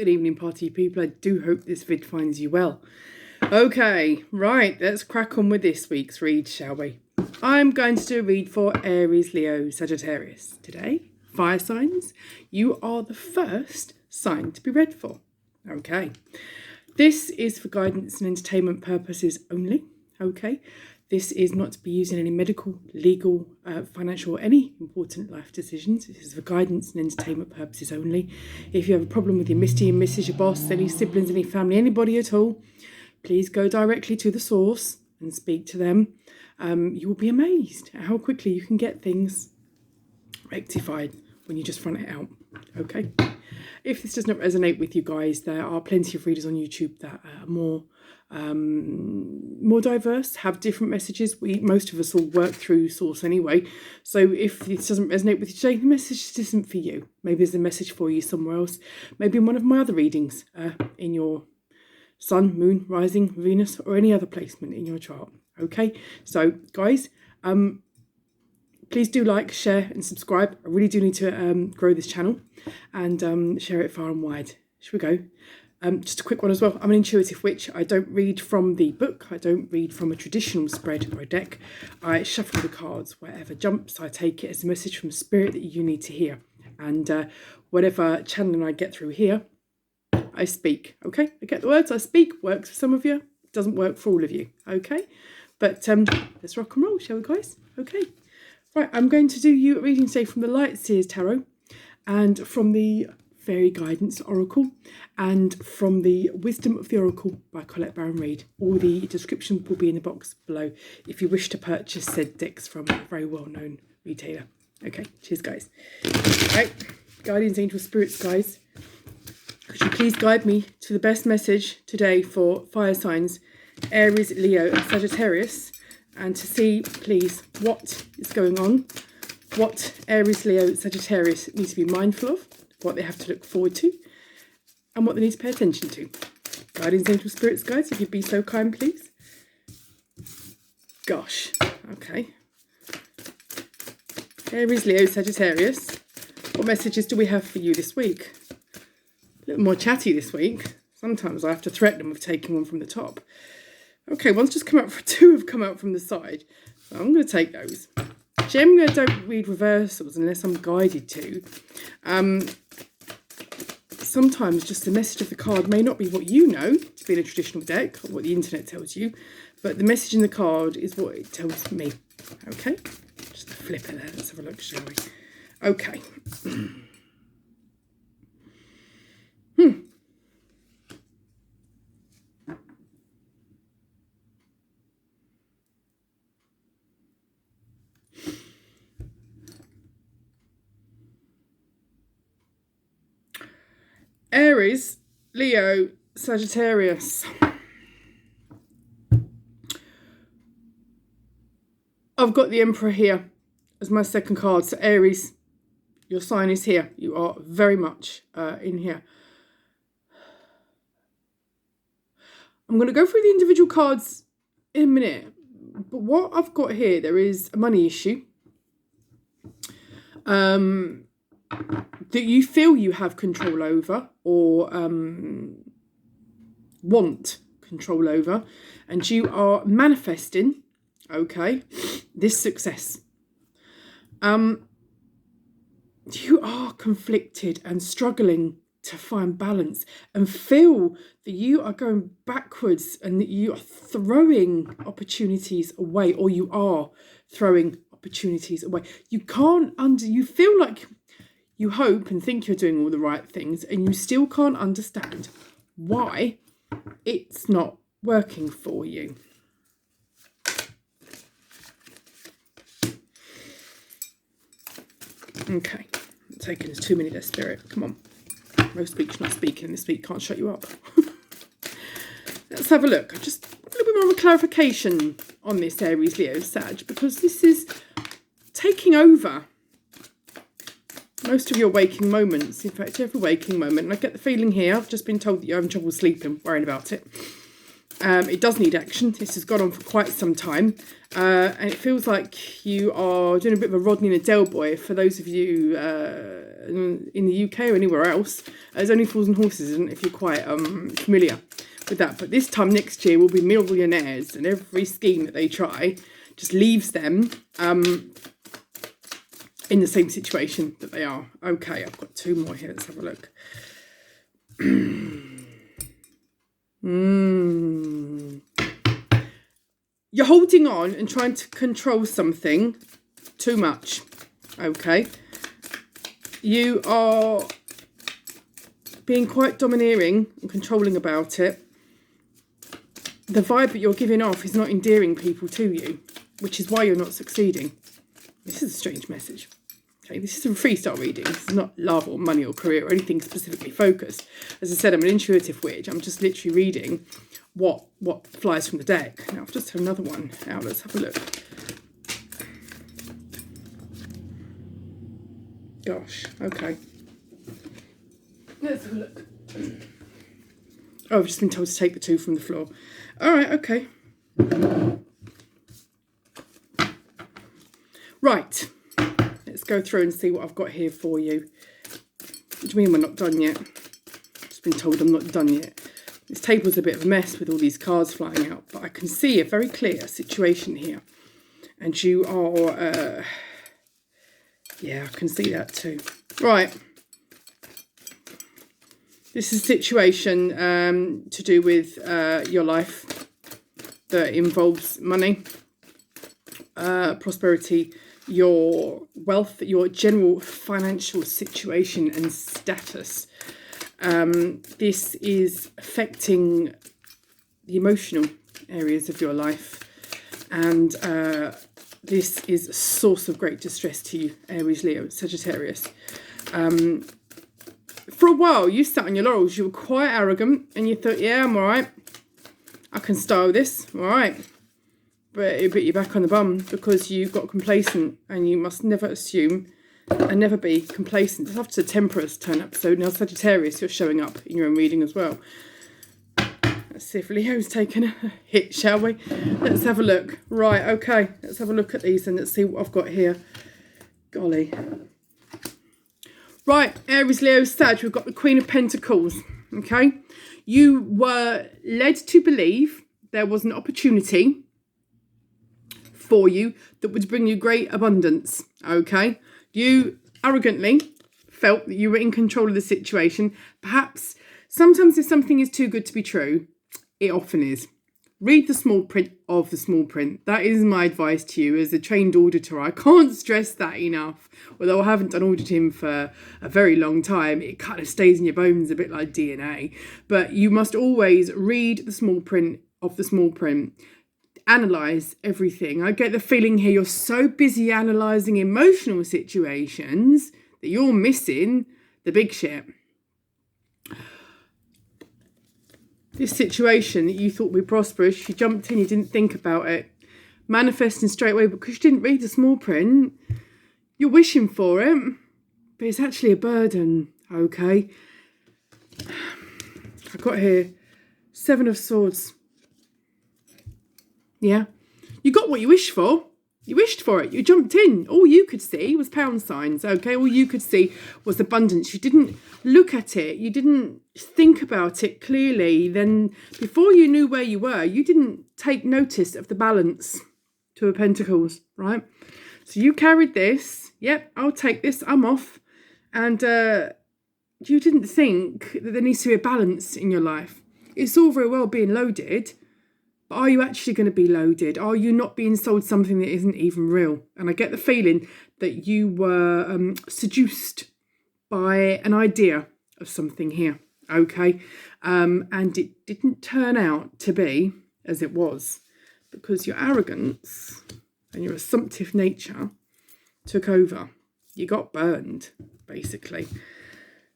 Good evening, party people. I do hope this vid finds you well. Okay, right, let's crack on with this week's read, shall we? I'm going to do a read for Aries, Leo, Sagittarius. Today, fire signs, you are the first sign to be read for. Okay, this is for guidance and entertainment purposes only. Okay, this is not to be used in any medical, legal, financial, or any important life decisions. This is for guidance and entertainment purposes only. If you have a problem with your Mr. and Mrs., your boss, any siblings, any family, anybody at all, please go directly to the source and speak to them. You will be amazed at how quickly you can get things rectified when you just front it out. Okay. If this does not resonate with you guys, there are plenty of readers on YouTube that are more diverse, have different messages. Most of us all work through source anyway. So if this doesn't resonate with you today, the message just isn't for you. Maybe there's a message for you somewhere else. Maybe in one of my other readings, in your sun, moon, rising, Venus, or any other placement in your chart. Okay, so guys, please do like, share and subscribe. I really do need to grow this channel and share it far and wide. Should we go? Just a quick one as well. I'm an intuitive witch. I don't read from the book. I don't read from a traditional spread or a deck. I shuffle the cards. Whatever jumps, I take it as a message from spirit that you need to hear. And whatever channeling I get through here, I speak. Okay, I get the words I speak. Works for some of you. Doesn't work for all of you. Okay, but let's rock and roll, shall we, guys? Okay. Right, I'm going to do you a reading today from the Light Seers Tarot and from the Fairy Guidance Oracle and from the Wisdom of the Oracle by Colette Baron Reid. All the description will be in the box below if you wish to purchase said decks from a very well-known retailer. Okay, cheers, guys. Right, guardians, angels, spirits, guys. Could you please guide me to the best message today for fire signs, Aries, Leo and Sagittarius, and to see, please, what is going on, what Aries, Leo, Sagittarius need to be mindful of, what they have to look forward to, and what they need to pay attention to. Guardians, angels, spirits, guides, if you'd be so kind, please. Gosh, okay. Aries, Leo, Sagittarius, what messages do we have for you this week? A little more chatty this week. Sometimes I have to threaten them with taking one from the top. Okay, one's just come out, two have come out from the side. So I'm going to take those. Generally, I don't read reversals unless I'm guided to. Sometimes just the message of the card may not be what you know to be in a traditional deck or what the internet tells you, but the message in the card is what it tells me. Okay, just a flipper there. Let's have a look, shall we? Okay. Aries, Leo, Sagittarius. I've got the Emperor here as my second card. So Aries, your sign is here. You are very much in here. I'm going to go through the individual cards in a minute. But what I've got here, there is a money issue. That you feel you have control over or want control over, and you are manifesting, okay, this success. You are conflicted and struggling to find balance and feel that you are going backwards and that you are throwing opportunities away, or you are throwing opportunities away. You feel like you hope and think you're doing all the right things, and you still can't understand why it's not working for you. Okay, I'm taking this 2 minute spirit. Come on. Most weeks not speaking, and this week can't shut you up. Let's have a look. Just a little bit more of a clarification on this Aries, Leo, Sag, because this is taking over most of your waking moments. In fact, every waking moment. And I get the feeling here, I've just been told that you're having trouble sleeping, worrying about it. It does need action. This has gone on for quite some time. And it feels like you are doing a bit of a Rodney and a Del Boy. For those of you in the UK or anywhere else, there's only Fools and Horses, isn't it, if you're quite familiar with that. But this time next year will be millionaires, and every scheme that they try just leaves them in the same situation that they are. Okay, I've got 2 more here. Let's have a look. You're holding on and trying to control something too much. Okay. You are being quite domineering and controlling about it. The vibe that you're giving off is not endearing people to you, which is why you're not succeeding. This is a strange message. Okay, this is a freestyle reading. This is not love or money or career or anything specifically focused. As I said, I'm an intuitive witch. I'm just literally reading what flies from the deck. Now, I've just had another one out. Let's have a look. Gosh, okay. Let's have a look. Oh, I've just been told to take the 2 from the floor. All right, okay. Right. Let's go through and see what I've got here for you. What do you mean we're not done yet? Just been told I'm not done yet. This table's a bit of a mess with all these cards flying out, but I can see a very clear situation here. And you are, yeah, I can see that too. Right. This is a situation to do with your life that involves money, prosperity, your wealth, your general financial situation and status. This is affecting the emotional areas of your life, and this is a source of great distress to you, Aries, Leo, Sagittarius. For a while, you sat on your laurels. You were quite arrogant, and you thought, yeah, I'm all right. I can style this, all right. But it bit you back on the bum because you got complacent, and you must never assume and never be complacent. It's after the Temperance turn episode. Now, Sagittarius, you're showing up in your own reading as well. Let's see if Leo's taken a hit, shall we? Let's have a look. Right, okay. Let's have a look at these and let's see what I've got here. Golly. Right, Aries, Leo, Sag, we've got the Queen of Pentacles, okay? You were led to believe there was an opportunity for you that would bring you great abundance, okay? You arrogantly felt that you were in control of the situation. Perhaps sometimes if something is too good to be true, it often is. Read the small print of the small print. That is my advice to you as a trained auditor. I can't stress that enough. Although I haven't done auditing for a very long time, it kind of stays in your bones a bit like DNA. But you must always read the small print of the small print. Analyse everything. I get the feeling here you're so busy analysing emotional situations that you're missing the big shit. This situation that you thought would be prosperous, you jumped in, you didn't think about it. Manifesting straight away because you didn't read the small print. You're wishing for it, but it's actually a burden, okay? I've got here 7 of Swords. Yeah, you got what you wished for. You wished for it. You jumped in. All you could see was pound signs, okay? All you could see was abundance. You didn't look at it. You didn't think about it clearly. Then before you knew where you were, you didn't take notice of the balance to a Pentacles, right? So you carried this. Yep, I'll take this. I'm off. And you didn't think that there needs to be a balance in your life. It's all very well being loaded, but are you actually going to be loaded? Are you not being sold something that isn't even real? And I get the feeling that you were seduced by an idea of something here, okay? And it didn't turn out to be as it was because your arrogance and your assumptive nature took over. You got burned, basically.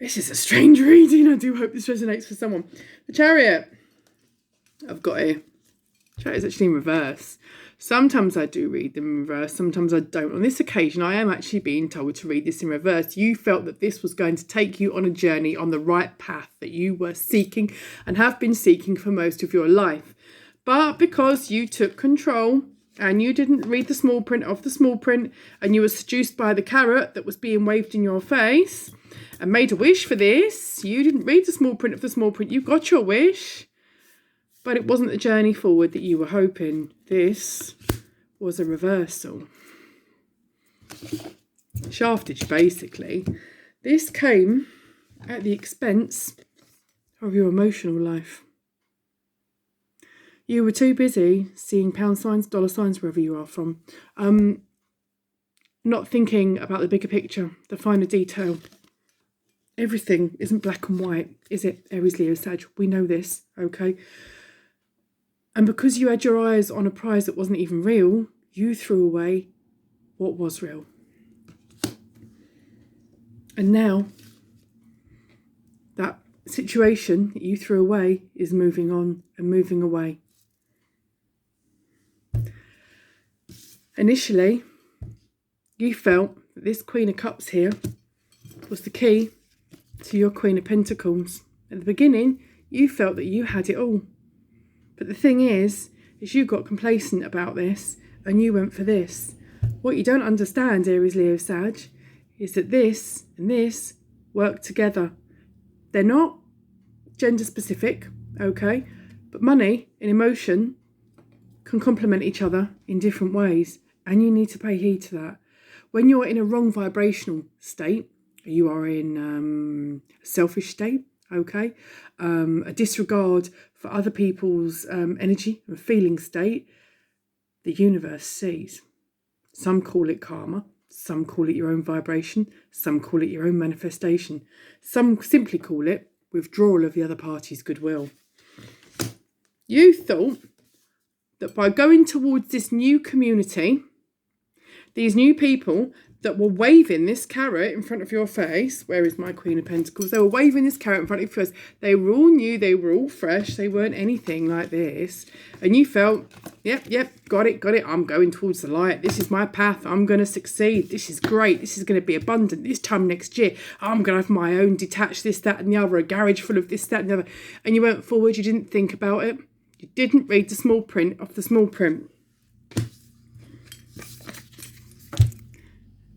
This is a strange reading. I do hope this resonates for someone. The Chariot I've got here. Chariot is actually in reverse. Sometimes I do read them in reverse, sometimes I don't. On this occasion, I am actually being told to read this in reverse. You felt that this was going to take you on a journey on the right path that you were seeking and have been seeking for most of your life. But because you took control and you didn't read the small print of the small print and you were seduced by the carrot that was being waved in your face and made a wish for this, you didn't read the small print of the small print. You got your wish. But it wasn't the journey forward that you were hoping. This was a reversal. Shafted you, basically. This came at the expense of your emotional life. You were too busy seeing pound signs, dollar signs, wherever you are from. Not thinking about the bigger picture, the finer detail. Everything isn't black and white, is it, Aries, Leo, Sag? We know this, okay? And because you had your eyes on a prize that wasn't even real, you threw away what was real. And now, that situation that you threw away is moving on and moving away. Initially, you felt that this Queen of Cups here was the key to your Queen of Pentacles. At the beginning, you felt that you had it all. But the thing is you got complacent about this and you went for this. What you don't understand, Aries, Leo, Sag, is that this and this work together. They're not gender specific, okay? But money and emotion can complement each other in different ways. And you need to pay heed to that. When you're in a wrong vibrational state, you are in a selfish state, okay? A disregard for other people's energy and feeling state, the universe sees. Some call it karma, some call it your own vibration, some call it your own manifestation, some simply call it withdrawal of the other party's goodwill. You thought that by going towards this new community, these new people that were waving this carrot in front of your face. Where is my Queen of Pentacles? They were waving this carrot in front of your face. They were all new. They were all fresh. They weren't anything like this. And you felt, yep, got it. I'm going towards the light. This is my path. I'm going to succeed. This is great. This is going to be abundant. This time next year, I'm going to have my own detached this, that and the other. A garage full of this, that and the other. And you went forward. You didn't think about it. You didn't read the small print of the small print.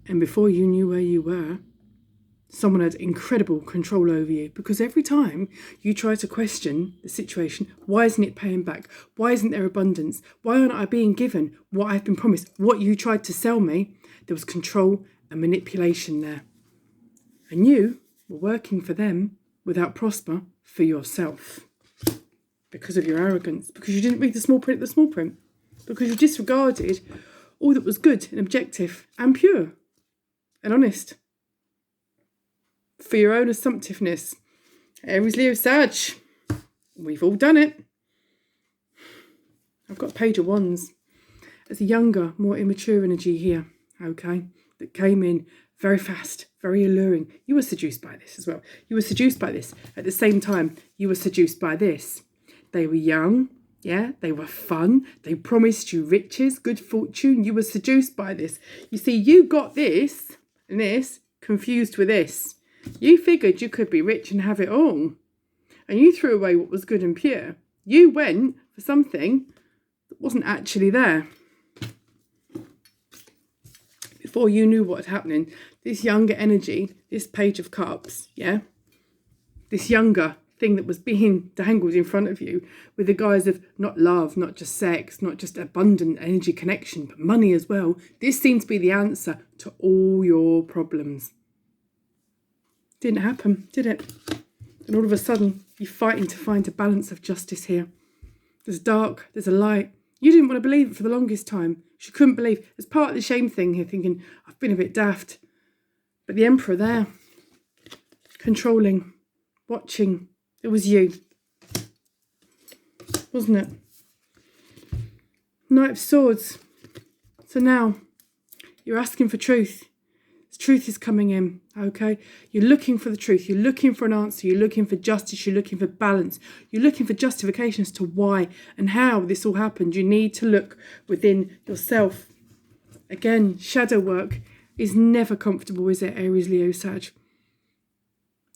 And before you knew where you were, someone had incredible control over you. Because every time you try to question the situation, why isn't it paying back? Why isn't there abundance? Why aren't I being given what I've been promised? What you tried to sell me, there was control and manipulation there. And you were working for them without prosper for yourself. Because of your arrogance. Because you didn't read the small print, because you disregarded all that was good and objective and pure and honest for your own assumptiveness. Aries, Leo, Sag, we've all done it. I've got Page of Wands as a younger, more immature energy here, okay, that came in very fast, very alluring. You were seduced by this as well. You were seduced by this. At the same time, you were seduced by this. They were young, yeah, they were fun. They promised you riches, good fortune. You were seduced by this. You see, you got this and this confused with this. You figured you could be rich and have it all. And you threw away what was good and pure. You went for something that wasn't actually there. Before you knew what was happening, this younger energy, this Page of Cups, yeah, this younger thing that was being dangled in front of you with the guise of not love, not just sex, not just abundant energy connection, but money as well. This seemed to be the answer to all your problems. Didn't happen, did it? And all of a sudden, you're fighting to find a balance of justice here. There's dark, there's a light. You didn't want to believe it for the longest time. You couldn't believe. It's part of the shame thing here, thinking, I've been a bit daft. But the Emperor there, controlling, watching. It was you, wasn't it? Knight of Swords. So now you're asking for truth. The truth is coming in, okay? You're looking for the truth. You're looking for an answer. You're looking for justice. You're looking for balance. You're looking for justification as to why and how this all happened. You need to look within yourself. Again, shadow work is never comfortable, is it, Aries, Leo, Sag?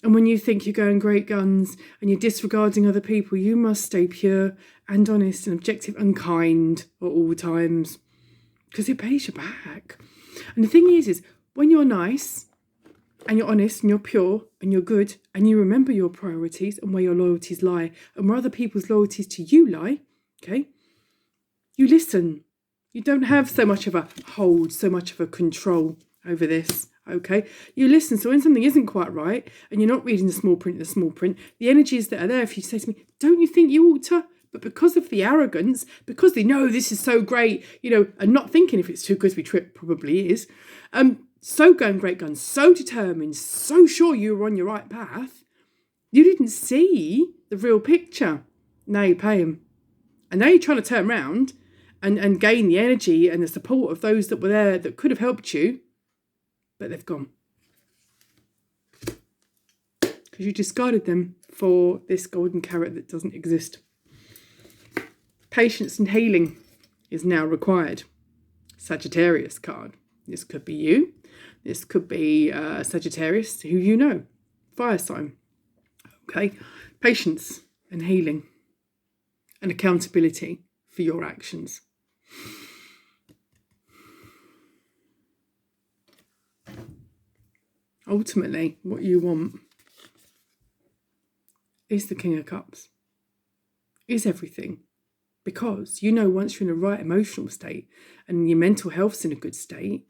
And when you think you're going great guns and you're disregarding other people, you must stay pure and honest and objective and kind at all times, because it pays you back. And the thing is when you're nice and you're honest and you're pure and you're good and you remember your priorities and where your loyalties lie and where other people's loyalties to you lie, okay, you listen. You don't have so much of a hold, so much of a control over this, okay? You listen. So when something isn't quite right and you're not reading the small print, the energies that are there, if you say to me, don't you think you ought to? But because of the arrogance, because they know this is so great, and not thinking if it's too good to be true, probably is, so going great guns, so determined, so sure you were on your right path, you didn't see the real picture. Now you pay them. And now you're trying to turn around and gain the energy and the support of those that were there that could have helped you, but they've gone. Because you discarded them for this golden carrot that doesn't exist. Patience and healing is now required. Sagittarius card. This could be you. This could be Sagittarius, who you know. Fire sign. Okay. Patience and healing. And accountability for your actions. Ultimately, what you want is the King of Cups. Is everything. Because once you're in the right emotional state and your mental health's in a good state,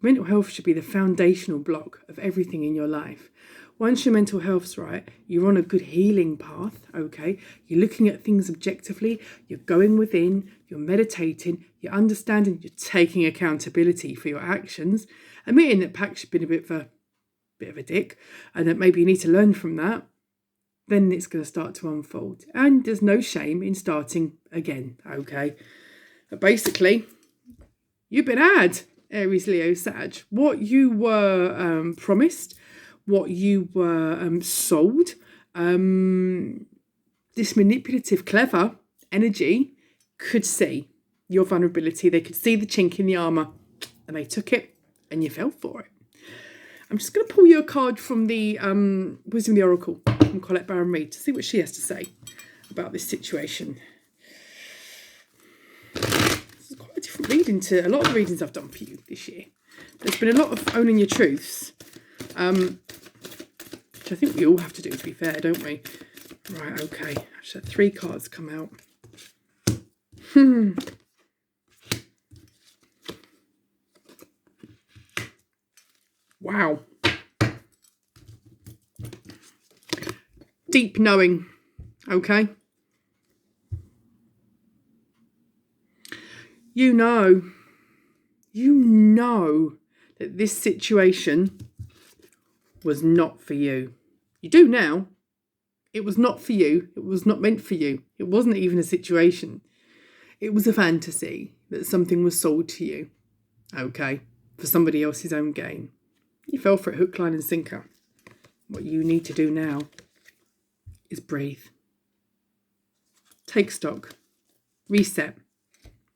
mental health should be the foundational block of everything in your life. Once your mental health's right, you're on a good healing path, okay? You're looking at things objectively, you're going within, you're meditating, you're understanding, you're taking accountability for your actions, admitting that Pax has been a bit of a dick and that maybe you need to learn from that. Then it's going to start to unfold. And there's no shame in starting again, okay? But basically, you've been had, Aries, Leo, Sag. What you were promised, what you were sold, this manipulative, clever energy could see your vulnerability. They could see the chink in the armour and they took it and you fell for it. I'm just going to pull you a card from the Wisdom of the Oracle from Colette Baron Reid to see what she has to say about this situation. This is quite a different reading to a lot of the readings I've done for you this year. There's been a lot of owning your truths, which I think we all have to do, to be fair, don't we? Right, okay. I've just had 3 cards come out. Wow. Deep knowing, okay? You know that this situation was not for you. You do now. It was not for you. It was not meant for you. It wasn't even a situation. It was a fantasy that something was sold to you, okay, for somebody else's own gain. You fell for it hook, line and sinker. What you need to do now is breathe. Take stock. Reset.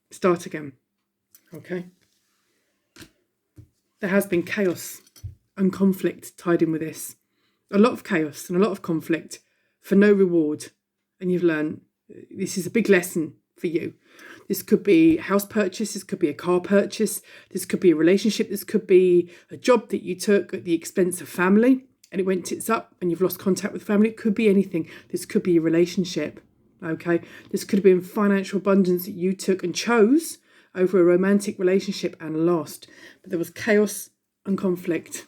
Start again. Okay? There has been chaos and conflict tied in with this. A lot of chaos and a lot of conflict for no reward. And you've learned this is a big lesson for you. This could be a house purchase, this could be a car purchase, this could be a relationship, this could be a job that you took at the expense of family and it went tits up and you've lost contact with family. It could be anything. This could be a relationship, okay? This could have been financial abundance that you took and chose over a romantic relationship and lost. But there was chaos and conflict.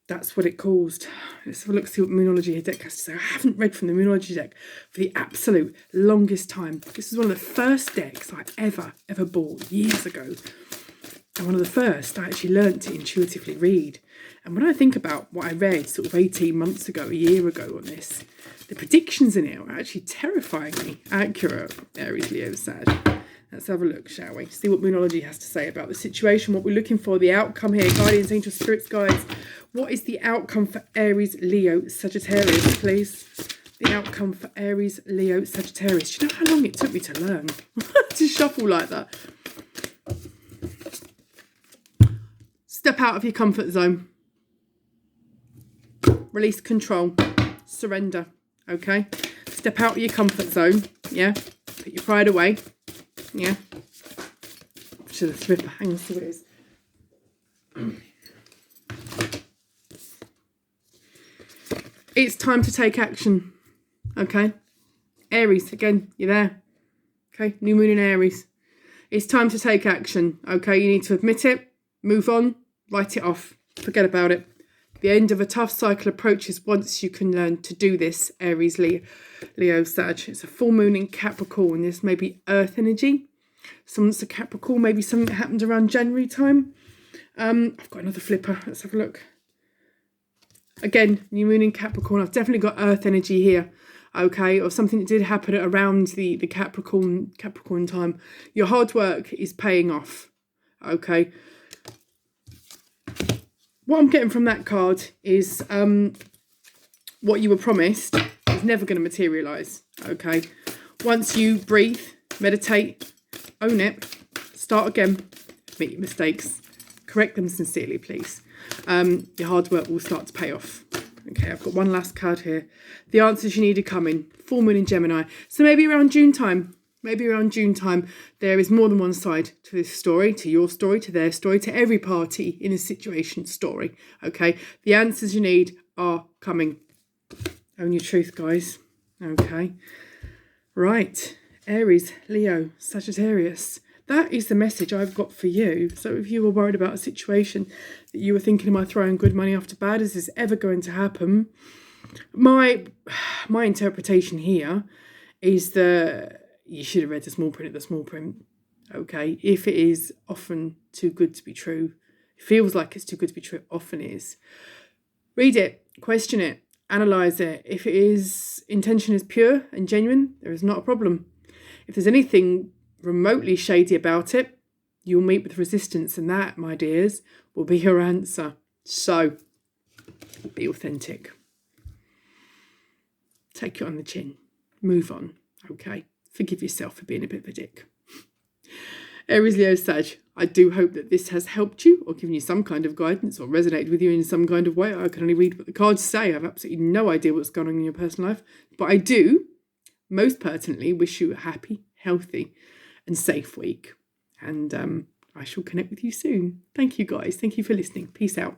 That's what it caused. Let's have a look, see what Moonology deck has to say. I haven't read from the Moonology deck for the absolute longest time. This is one of the first decks I ever bought years ago. And one of the first I actually learnt to intuitively read. And when I think about what I read sort of 18 months ago, a year ago on this, the predictions in it are actually terrifyingly accurate, Aries, Leo, Sag. Let's have a look, shall we? See what Moonology has to say about the situation, what we're looking for, the outcome here. Guardians, angels, spirits, guides. What is the outcome for Aries, Leo, Sagittarius, please? The outcome for Aries, Leo, Sagittarius. Do you know how long it took me to learn? To shuffle like that. Step out of your comfort zone. Release control. Surrender. Okay? Step out of your comfort zone. Yeah? Put your pride away. Yeah? To the slipper. Hang on, see what it is. It's time to take action. Okay? Aries, again, you're there. Okay? New moon in Aries. It's time to take action. Okay? You need to admit it. Move on. Write it off. Forget about it. The end of a tough cycle approaches once you can learn to do this, Aries, Leo, Sag. It's a full moon in Capricorn. This may be earth energy. Someone's a Capricorn. Maybe something that happened around January time. I've got another flipper. Let's have a look. Again, new moon in Capricorn. I've definitely got earth energy here. Okay, or something that did happen around the Capricorn time. Your hard work is paying off. Okay. What I'm getting from that card is what you were promised is never going to materialise, okay? Once you breathe, meditate, own it, start again, admit your mistakes, correct them sincerely, please. Your hard work will start to pay off. Okay, I've got one last card here. The answers you need are coming. Full moon in Gemini. So maybe around June time. There is more than one side to this story, to your story, to their story, to every party in a situation story. Okay, the answers you need are coming. Own your truth, guys. Okay, right. Aries, Leo, Sagittarius. That is the message I've got for you. So if you were worried about a situation that you were thinking, am I throwing good money after bad? Is this ever going to happen? My interpretation here is that you should have read the small print at the small print. Okay, if it is often too good to be true, it feels like it's too good to be true, it often is. Read it, question it, analyse it. If it is, intention is pure and genuine, there is not a problem. If there's anything remotely shady about it, you'll meet with resistance, and that, my dears, will be your answer. So, be authentic. Take it on the chin. Move on, okay? Forgive yourself for being a bit of a dick. Aries, Leo, Sag, I do hope that this has helped you or given you some kind of guidance or resonated with you in some kind of way. I can only read what the cards say. I have absolutely no idea what's going on in your personal life. But I do, most pertinently, wish you a happy, healthy and safe week. And I shall connect with you soon. Thank you, guys. Thank you for listening. Peace out.